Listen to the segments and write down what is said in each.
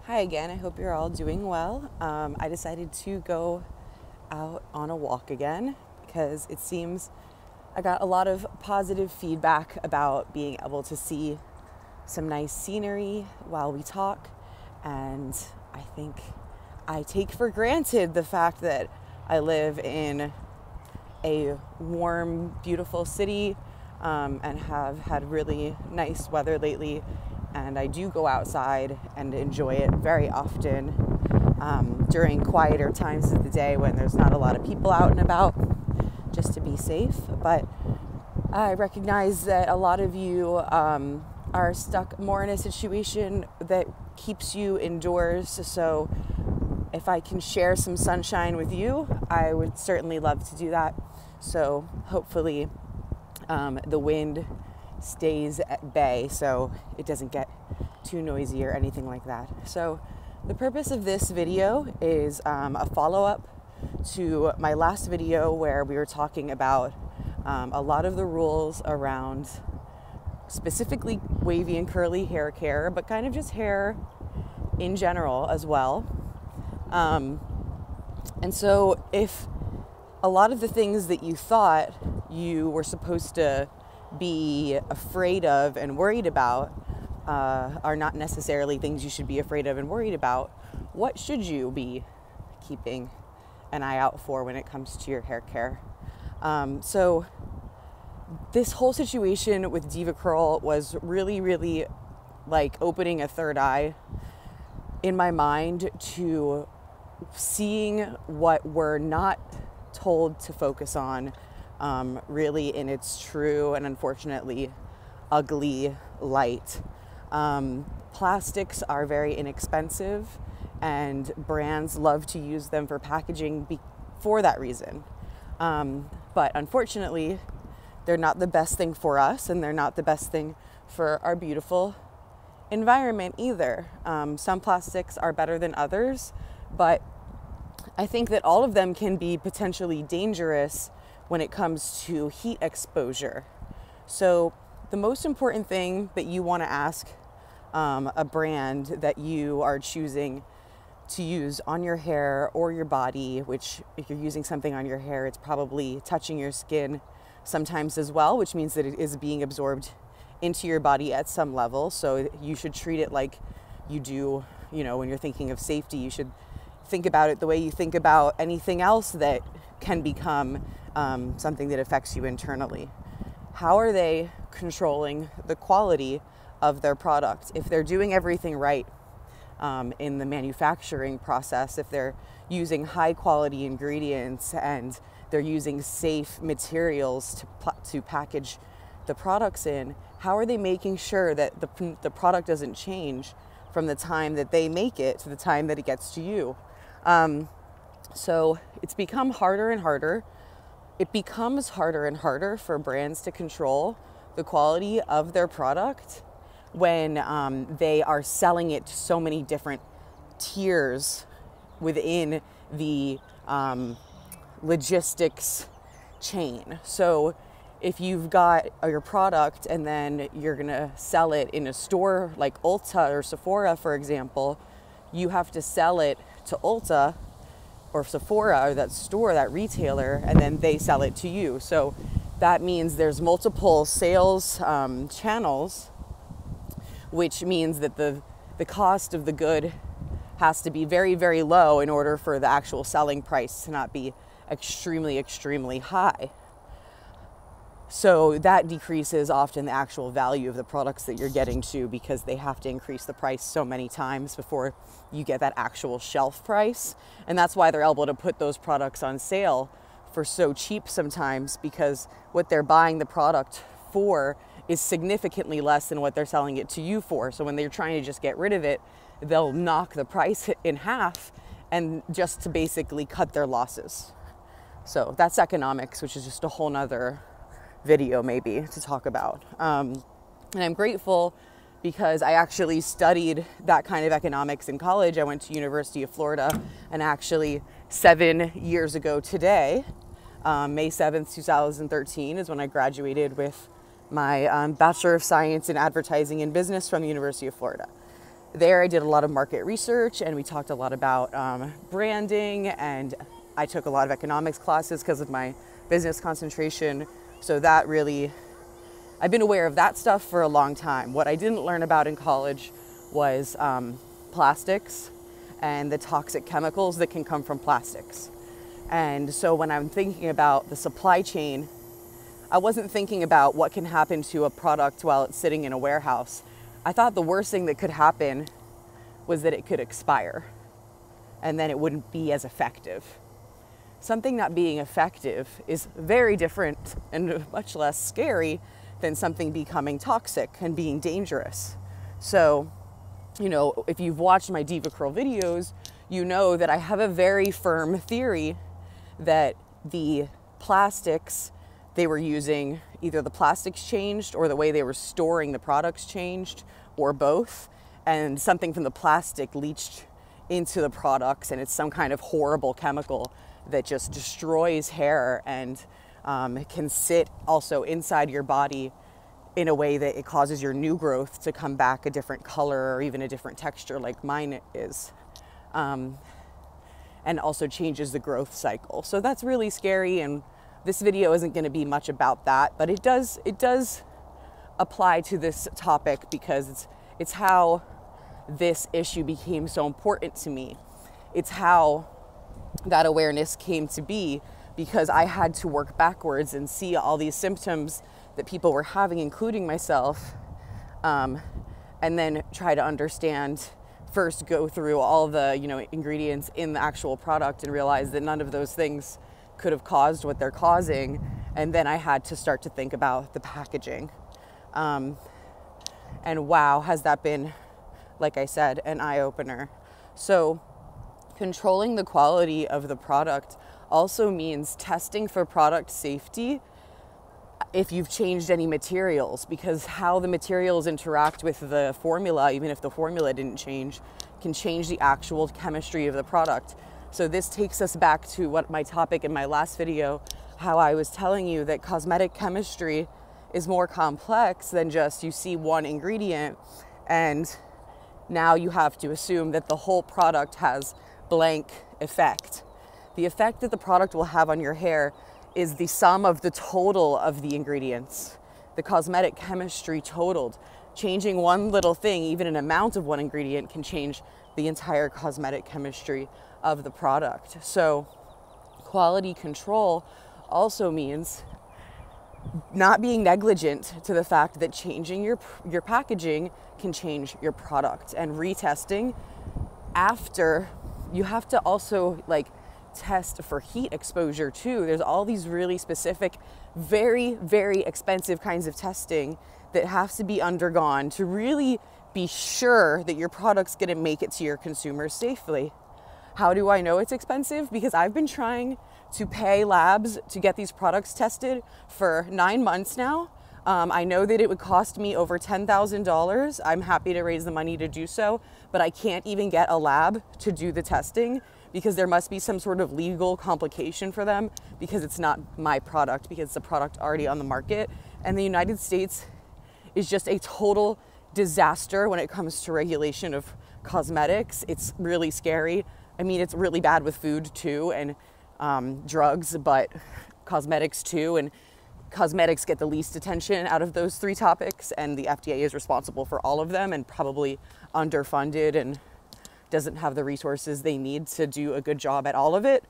Hi again, I hope you're all doing well. I decided to go out on a walk again because it seems I got a lot of positive feedback about being able to see some nice scenery while we talk. And I think I take for granted the fact that I live in a warm, beautiful city and have had really nice weather lately. And I do go outside and enjoy it very often during quieter times of the day when there's not a lot of people out and about, just to be safe. But I recognize that a lot of you are stuck more in a situation that keeps you indoors. So if I can share some sunshine with you, I would certainly love to do that. So hopefully the wind stays at bay so it doesn't get too noisy or anything like that. So the purpose of this video is a follow-up to my last video where we were talking about a lot of the rules around specifically wavy and curly hair care, but kind of just hair in general as well. And so if a lot of the things that you thought you were supposed to be afraid of and worried about are not necessarily things you should be afraid of and worried about, what should you be keeping an eye out for when it comes to your hair care? So this whole situation with Diva Curl was really like opening a third eye in my mind to seeing what we're not told to focus on really in its true and unfortunately ugly light. Plastics are very inexpensive and brands love to use them for packaging for that reason. But unfortunately, they're not the best thing for us and they're not the best thing for our beautiful environment either. Some plastics are better than others, but I think that all of them can be potentially dangerous when it comes to heat exposure. So the most important thing that you want to ask a brand that you are choosing to use on your hair or your body, which if you're using something on your hair, it's probably touching your skin sometimes as well, which means that it is being absorbed into your body at some level. So you should treat it like you do, when you're thinking of safety, you should think about it the way you think about anything else that can become something that affects you internally. How are they controlling the quality of their product? If they're doing everything right in the manufacturing process, if they're using high quality ingredients and they're using safe materials to package the products in, how are they making sure that the product doesn't change from the time that they make it to the time that it gets to you? So it's become harder and harder. It becomes harder and harder for brands to control the quality of their product when they are selling it to so many different tiers within the logistics chain. So if you've got your product and then you're gonna sell it in a store like Ulta or Sephora, for example, you have to sell it to Ulta or Sephora or that store, that retailer, and then they sell it to you. So that means there's multiple sales channels, which means that the cost of the good has to be very low in order for the actual selling price to not be extremely high. So that decreases often the actual value of the products that you're getting to, because they have to increase the price so many times before you get that actual shelf price. And that's why they're able to put those products on sale for so cheap sometimes, because what they're buying the product for is significantly less than what they're selling it to you for. So when they're trying to just get rid of it, they'll knock the price in half and just to basically cut their losses. So that's economics, which is just a whole nother video maybe to talk about. And I'm grateful because I actually studied that kind of economics in college. I went to University of Florida, and actually 7 years ago today, May 7th, 2013 is when I graduated with my Bachelor of Science in Advertising and Business from the University of Florida. there I did a lot of market research, and we talked a lot about branding, and I took a lot of economics classes because of my business concentration. So that really, I've been aware of that stuff for a long time. What I didn't learn about in college was plastics and the toxic chemicals that can come from plastics. And so when I'm thinking about the supply chain, I wasn't thinking about what can happen to a product while it's sitting in a warehouse. I thought the worst thing that could happen was that it could expire and then it wouldn't be as effective. Something not being effective is very different and much less scary than something becoming toxic and being dangerous. So, you know, if you've watched my Diva Curl videos, you know that I have a very firm theory that the plastics they were using, either the plastics changed or the way they were storing the products changed, or both, and something from the plastic leached into the products, and it's some kind of horrible chemical that just destroys hair and it can sit also inside your body in a way that it causes your new growth to come back a different color or even a different texture like mine is, and also changes the growth cycle. So that's really scary, and this video isn't going to be much about that, but it does apply to this topic because it's how this issue became so important to me. It's how that awareness came to be, because I had to work backwards and see all these symptoms that people were having, including myself, and then try to understand, first go through all the ingredients in the actual product and realize that none of those things could have caused what they're causing. And then I had to start to think about the packaging. And wow, has that been, like I said, an eye-opener. So controlling the quality of the product also means testing for product safety if you've changed any materials, because how the materials interact with the formula, even if the formula didn't change, can change the actual chemistry of the product. So this takes us back to what my topic in my last video, how I was telling you that cosmetic chemistry is more complex than just you see one ingredient and now you have to assume that the whole product has blank effect. The effect that the product will have on your hair is the sum of the total of the ingredients, the cosmetic chemistry totaled. Changing one little thing, even an amount of one ingredient, can change the entire cosmetic chemistry of the product. So quality control also means not being negligent to the fact that changing your packaging can change your product, and retesting after. You have to also test for heat exposure too. There's all these really specific, very, very expensive kinds of testing that has to be undergone to really be sure that your product's going to make it to your consumers safely. How do I know it's expensive? Because I've been trying to pay labs to get these products tested for 9 months now. I know that it would cost me over $10,000. I'm happy to raise the money to do so, but I can't even get a lab to do the testing because there must be some sort of legal complication for them, because it's not my product, because it's a product already on the market. And the United States is just a total disaster when it comes to regulation of cosmetics. It's really scary. I mean, it's really bad with food too, and drugs, but cosmetics too. And cosmetics get the least attention out of those three topics, and the FDA is responsible for all of them and probably underfunded and doesn't have the resources they need to do a good job at all of it,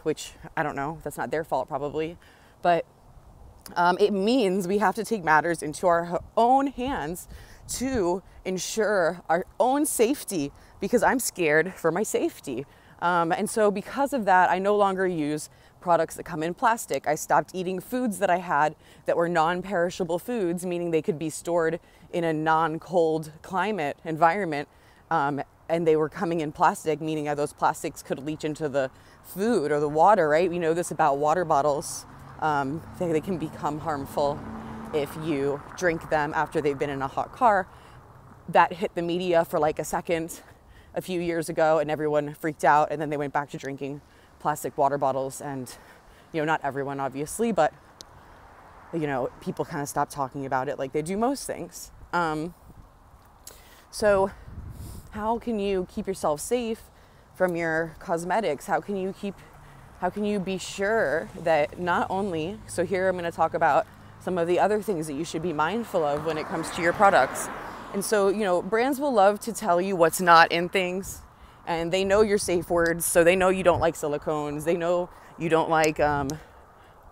which I don't know, that's not their fault probably. But it means we have to take matters into our own hands to ensure our own safety, because I'm scared for my safety. And so because of that, I no longer use products that come in plastic. I stopped eating foods that I had that were non-perishable foods, meaning they could be stored in a non-cold climate environment, and they were coming in plastic, meaning that those plastics could leach into the food or the water, right? We know this about water bottles. They can become harmful if you drink them after they've been in a hot car. That hit the media for a second a few years ago, and everyone freaked out, and then they went back to drinking plastic water bottles. And not everyone obviously, but people kind of stopped talking about it like they do most things. So how can you keep yourself safe from your cosmetics? How can you be sure that not only, so here I'm going to talk about some of the other things that you should be mindful of when it comes to your products. And so, brands will love to tell you what's not in things, and they know your safe words. So they know you don't like silicones. They know you don't like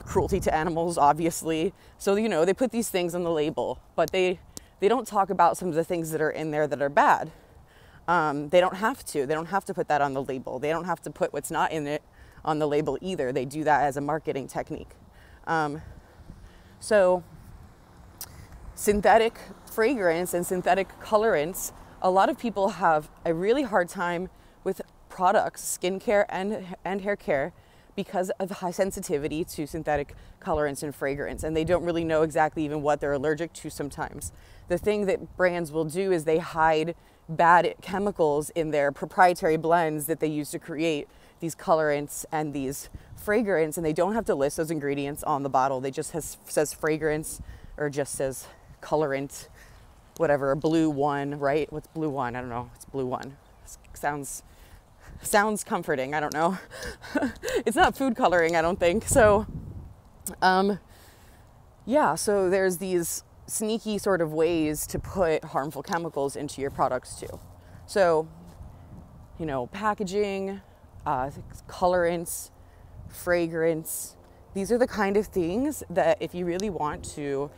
cruelty to animals, obviously. So, they put these things on the label, but they don't talk about some of the things that are in there that are bad. They don't have to. They don't have to put that on the label. They don't have to put what's not in it on the label either. They do that as a marketing technique. So synthetic fragrance and synthetic colorants, a lot of people have a really hard time with products, skincare and hair care, because of high sensitivity to synthetic colorants and fragrance. And they don't really know exactly even what they're allergic to sometimes. The thing that brands will do is they hide bad chemicals in their proprietary blends that they use to create these colorants and these fragrance, and they don't have to list those ingredients on the bottle. They just says fragrance, or just says colorant, whatever, blue one, right? What's blue one? I don't know. It's blue one. Sounds comforting. I don't know. It's not food coloring, I don't think. So, so there's these sneaky sort of ways to put harmful chemicals into your products too. So, packaging, colorants, fragrance, these are the kind of things that if you really want to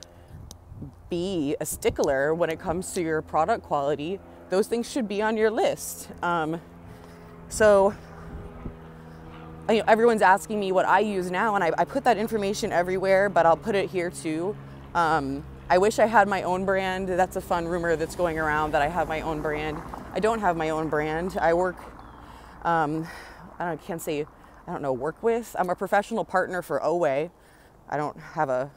be a stickler when it comes to your product quality, those things should be on your list. So everyone's asking me what I use now, and I put that information everywhere, but I'll put it here too. I wish I had my own brand. That's a fun rumor that's going around, that I have my own brand. I don't have my own brand. I work, work with. I'm a professional partner for Oway. I don't have a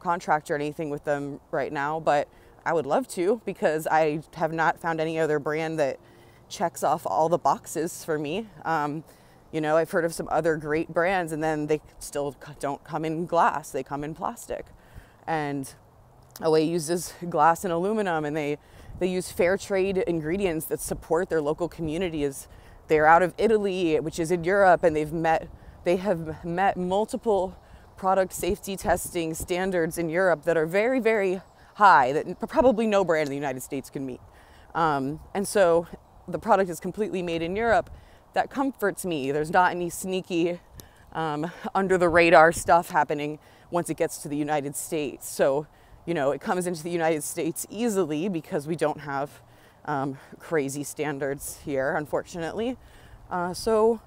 contract or anything with them right now, but I would love to, because I have not found any other brand that checks off all the boxes for me. I've heard of some other great brands, and then they still don't come in glass. They come in plastic. And Oway uses glass and aluminum, and they use fair trade ingredients that support their local communities. They're out of Italy, which is in Europe, and they have met multiple product safety testing standards in Europe that are very, very high, that probably no brand in the United States can meet. And so the product is completely made in Europe. That comforts me. There's not any sneaky under the radar stuff happening once it gets to the United States. So, it comes into the United States easily because we don't have crazy standards here, unfortunately. And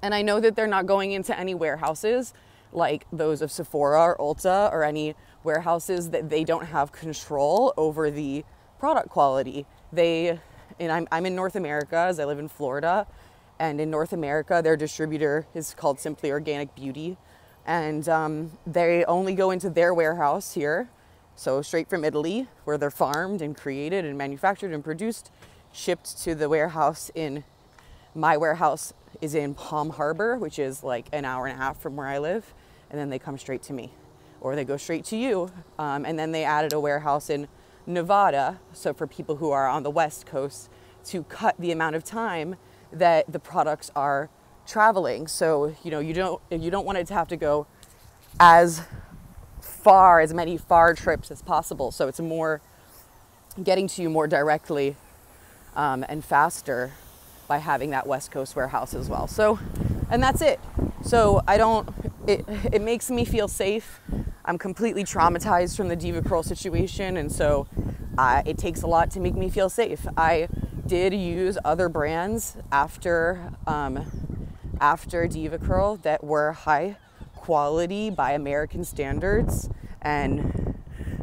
I know that they're not going into any warehouses like those of Sephora or Ulta, or any warehouses that they don't have control over the product quality. I'm in North America, as I live in Florida, and in North America, their distributor is called Simply Organic Beauty, and they only go into their warehouse here, so straight from Italy, where they're farmed and created and manufactured and produced, shipped to the warehouse my warehouse is in Palm Harbor, which is like an hour and a half from where I live, and then they come straight to me, or they go straight to you, and then they added a warehouse in Nevada, so for people who are on the West Coast, to cut the amount of time that the products are traveling. So you don't want it to have to go as many far trips as possible. So it's more getting to you more directly and faster by having that West Coast warehouse as well. So, and that's it. So it makes me feel safe. I'm completely traumatized from the DevaCurl situation, and so it takes a lot to make me feel safe. I did use other brands after DevaCurl that were high quality by American standards and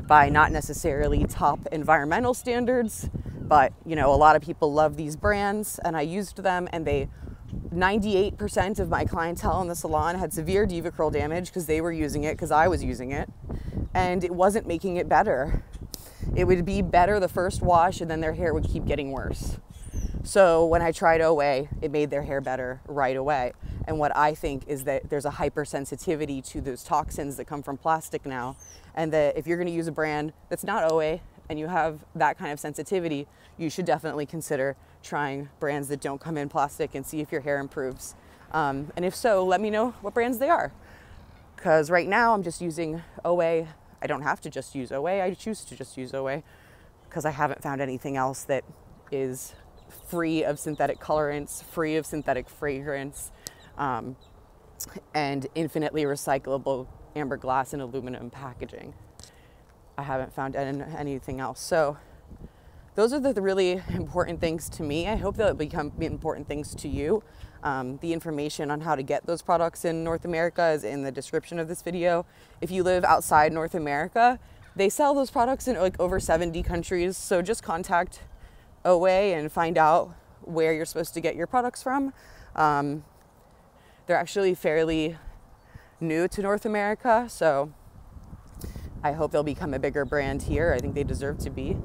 by not necessarily top environmental standards, but a lot of people love these brands, and I used them, and 98% of my clientele in the salon had severe DevaCurl damage because they were using it because I was using it, and it wasn't making it better. It would be better the first wash, and then their hair would keep getting worse. So when I tried Oway, it made their hair better right away. And what I think is that there's a hypersensitivity to those toxins that come from plastic now, and that if you're going to use a brand that's not Oway, and you have that kind of sensitivity, you should definitely consider trying brands that don't come in plastic and see if your hair improves. And if so, let me know what brands they are. Because right now I'm just using OA. I don't have to just use OA. I choose to just use OA because I haven't found anything else that is free of synthetic colorants, free of synthetic fragrance, and infinitely recyclable amber glass and aluminum packaging. I haven't found anything else. So those are the really important things to me. I hope they'll become important things to you. The information on how to get those products in North America is in the description of this video. If you live outside North America, they sell those products in like over 70 countries. So just contact OA and find out where you're supposed to get your products from. They're actually fairly new to North America, so I hope they'll become a bigger brand here. I think they deserve to be.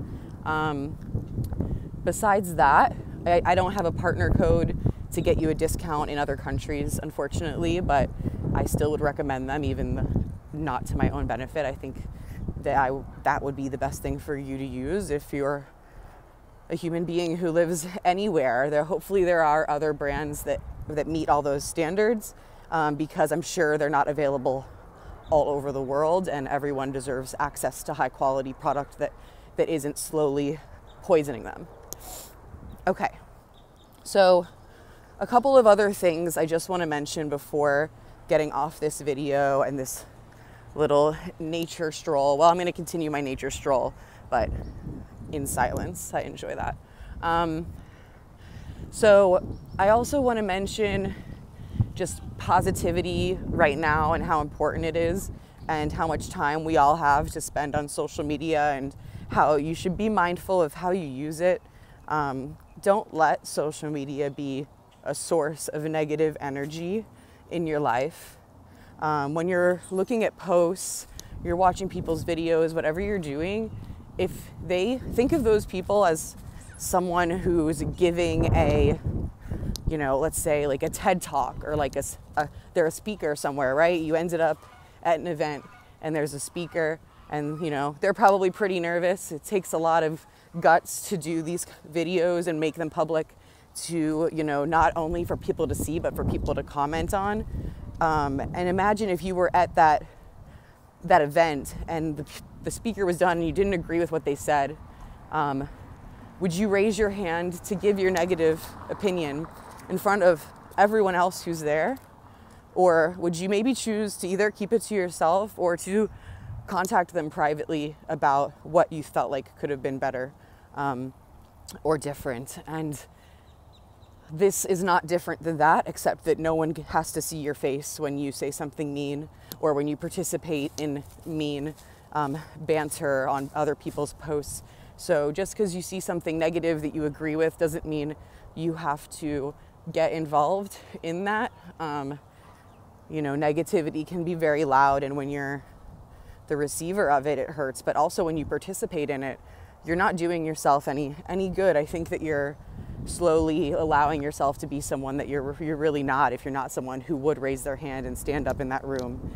Besides that, I don't have a partner code to get you a discount in other countries, unfortunately, but I still would recommend them, even not to my own benefit. I think that would be the best thing for you to use if you're a human being who lives anywhere. Hopefully there are other brands that meet all those standards, because I'm sure they're not available all over the world, and everyone deserves access to high quality product that isn't slowly poisoning them. Okay, so a couple of other things I just want to mention before getting off this video and this little nature stroll. Well, I'm going to continue my nature stroll, but in silence. I enjoy that. So I also want to mention just positivity right now and how important it is, and how much time we all have to spend on social media, and how you should be mindful of how you use it. Don't let social media be a source of negative energy in your life. When you're looking at posts, you're watching people's videos, whatever you're doing, if they think of those people as someone who's giving a, let's say like a TED talk, or like they're a speaker somewhere, right? You ended up at an event and there's a speaker, and they're probably pretty nervous. It takes a lot of guts to do these videos and make them public, to not only for people to see but for people to comment on. And imagine if you were at that event and the speaker was done and you didn't agree with what they said. Would you raise your hand to give your negative opinion in front of everyone else who's there? Or would you maybe choose to either keep it to yourself or to contact them privately about what you felt like could have been better, or different? And this is not different than that, except that no one has to see your face when you say something mean, or when you participate in mean banter on other people's posts. So just because you see something negative that you agree with doesn't mean you have to get involved in that. Negativity can be very loud, and when you're the receiver of it, it hurts. But also when you participate in it, you're not doing yourself any good. I think that you're slowly allowing yourself to be someone that you're really not, if you're not someone who would raise their hand and stand up in that room.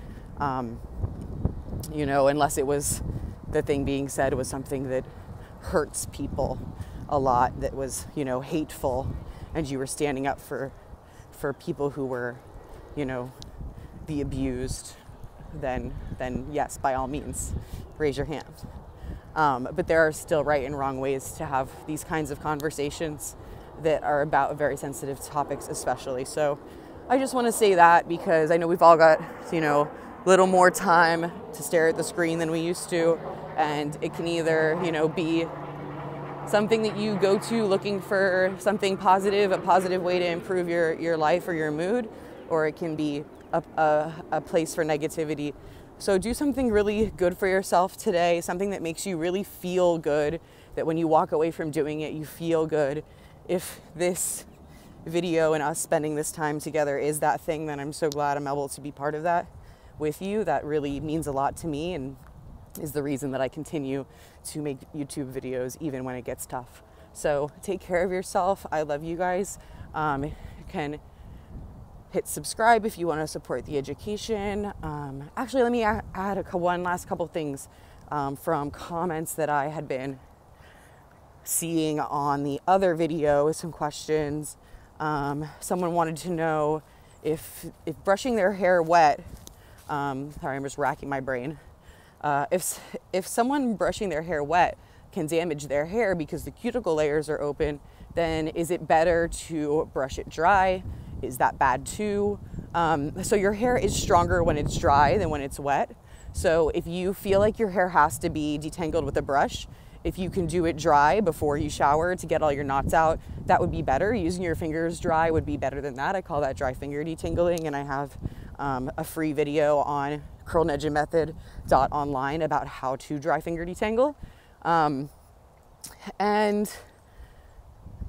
Unless it was, the thing being said was something that hurts people a lot, that was, hateful, and you were standing up for people who were, the abused, then yes, by all means, raise your hand. But there are still right and wrong ways to have these kinds of conversations that are about very sensitive topics, especially. So I just want to say that, because I know we've all got, a little more time to stare at the screen than we used to, and it can either, be something that you go to looking for something positive, a positive way to improve your life or your mood, or it can be a place for negativity. So do something really good for yourself today, something that makes you really feel good, that when you walk away from doing it, you feel good. If this video and us spending this time together is that thing, then I'm so glad I'm able to be part of that with you. That really means a lot to me, and is the reason that I continue to make YouTube videos even when it gets tough. So take care of yourself. I love you guys. You can hit subscribe if you want to support the education. Actually, let me add one last couple things from comments that I had been seeing on the other video some questions. Someone wanted to know if brushing their hair wet, sorry, I'm just racking my brain. If someone brushing their hair wet can damage their hair because the cuticle layers are open, then is it better to brush it dry? Is that bad too? So your hair is stronger when it's dry than when it's wet. So if you feel like your hair has to be detangled with a brush, if you can do it dry before you shower to get all your knots out, that would be better. Using your fingers dry would be better than that. I call that dry finger detangling, and I have a free video on curlninjamethod.online about how to dry finger detangle. And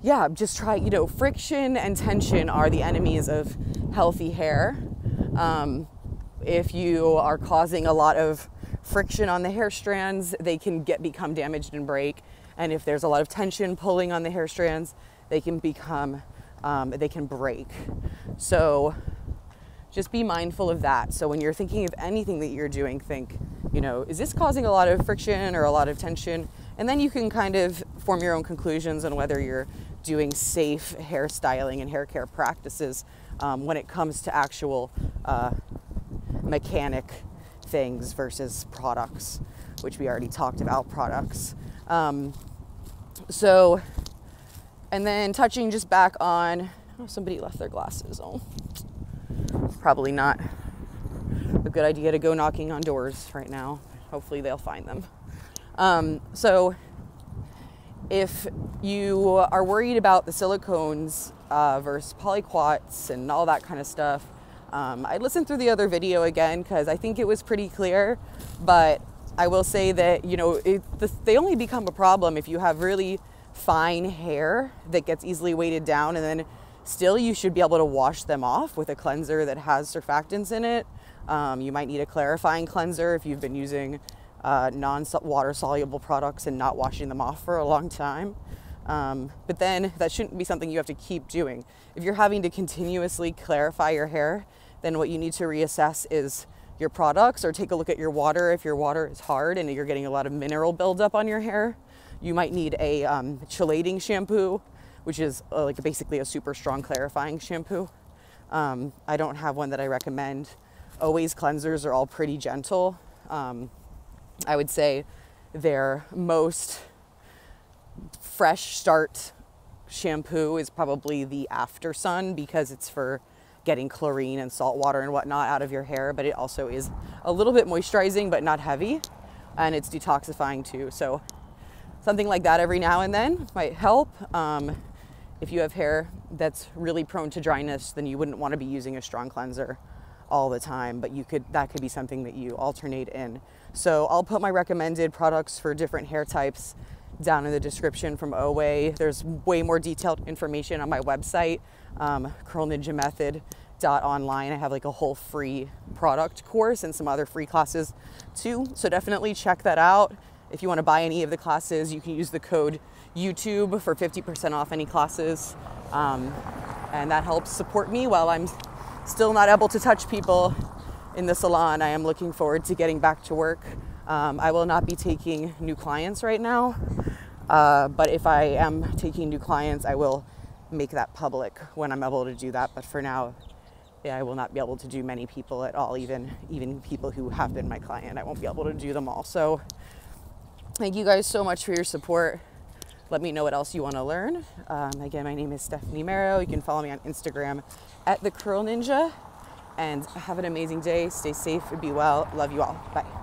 yeah, just try, friction and tension are the enemies of healthy hair. If you are causing a lot of friction on the hair strands, they can become damaged and break. And if there's a lot of tension pulling on the hair strands, they can break. So just be mindful of that. So when you're thinking of anything that you're doing, think, is this causing a lot of friction or a lot of tension? And then you can kind of form your own conclusions on whether you're doing safe hairstyling and hair care practices when it comes to actual mechanic things versus products, which we already talked about products. And then touching just back on, somebody left their glasses. Probably not a good idea to go knocking on doors right now. Hopefully they'll find them. So if you are worried about the silicones versus polyquats and all that kind of stuff, I listened through the other video again because I think it was pretty clear, but I will say that, they only become a problem if you have really fine hair that gets easily weighted down, and then still you should be able to wash them off with a cleanser that has surfactants in it. You might need a clarifying cleanser if you've been using non-water soluble products and not washing them off for a long time. But then that shouldn't be something you have to keep doing. If you're having to continuously clarify your hair, then what you need to reassess is your products, or take a look at your water. If your water is hard and you're getting a lot of mineral buildup on your hair, you might need a chelating shampoo, which is basically a super strong clarifying shampoo. I don't have one that I recommend. Always cleansers are all pretty gentle. I would say their most fresh start shampoo is probably the After Sun, because it's for getting chlorine and salt water and whatnot out of your hair, but it also is a little bit moisturizing but not heavy, and it's detoxifying too. So something like that every now and then might help. If you have hair that's really prone to dryness, then you wouldn't want to be using a strong cleanser all the time, but that could be something that you alternate in. So I'll put my recommended products for different hair types down in the description from Oway. There's way more detailed information on my website, curlninjamethod.online. I have a whole free product course and some other free classes too. So definitely check that out. If you want to buy any of the classes, you can use the code YouTube for 50% off any classes. And that helps support me while I'm still not able to touch people in the salon. I am looking forward to getting back to work. I will not be taking new clients right now, but if I am taking new clients, I will make that public when I'm able to do that. But for now, I will not be able to do many people at all, even people who have been my client. I won't be able to do them all. So thank you guys so much for your support. Let me know what else you want to learn. Again, my name is Stephanie Marrow. You can follow me on Instagram @thecurlninja. And have an amazing day. Stay safe and be well. Love you all. Bye.